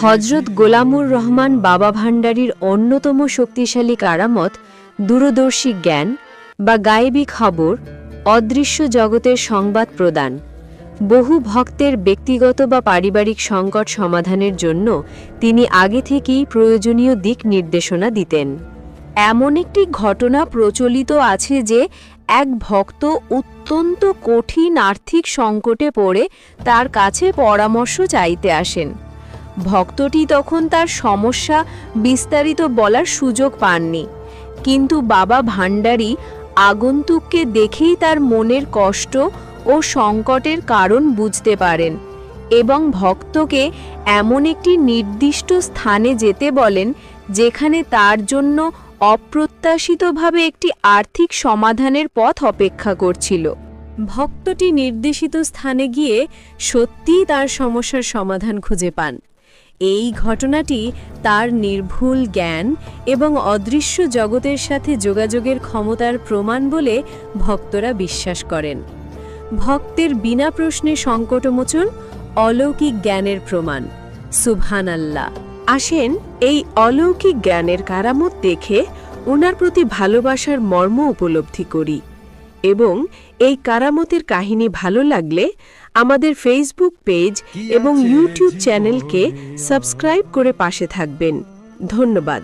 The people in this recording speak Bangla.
হযরত গোলামুর রহমান বাবা ভান্ডারীর অন্যতম শক্তিশালী কারামত দূরদর্শী জ্ঞান বা গায়েবী খবর, অদৃশ্য জগতের সংবাদ প্রদান। বহু ভক্তের ব্যক্তিগত বা পারিবারিক সংকট সমাধানের জন্য তিনি আগে থেকেই প্রয়োজনীয় দিক নির্দেশনা দিতেন। এমন একটি ঘটনা প্রচলিত আছে যে এক ভক্ত অত্যন্ত কঠিন আর্থিক সংকটে পড়ে তার কাছে পরামর্শ চাইতে আসেন। ভক্তটি তখন তার সমস্যা বিস্তারিত বলার সুযোগ পাননি, কিন্তু বাবা ভান্ডারী আগন্তুককে দেখেই তার মনের কষ্ট ও সংকটের কারণ বুঝতে পারেন এবং ভক্তকে এমন একটি নির্দিষ্ট স্থানে যেতে বলেন যেখানে তার জন্য অপ্রত্যাশিতভাবে একটি আর্থিক সমাধানের পথ অপেক্ষা করছিল। ভক্তটি নির্দেশিত স্থানে গিয়ে সত্যিই তার সমস্যার সমাধান খুঁজে পান। এই ঘটনাটি তার নির্ভুল জ্ঞান এবং অদৃশ্য জগতের সাথে যোগাযোগের ক্ষমতার প্রমাণ বলে ভক্তরা বিশ্বাস করেন। ভক্তের বিনা প্রশ্নে সংকটমোচন অলৌকিক জ্ঞানের প্রমাণ। সুবহানাল্লাহ। আসেন এই অলৌকিক জ্ঞানের কারামত দেখে ওনার প্রতি ভালোবাসার মর্ম উপলব্ধি করি এবং এই কারামতের কাহিনী ভালো লাগলে আমাদের ফেসবুক পেজ এবং ইউটিউব চ্যানেলকে সাবস্ক্রাইব করে পাশে থাকবেন। ধন্যবাদ।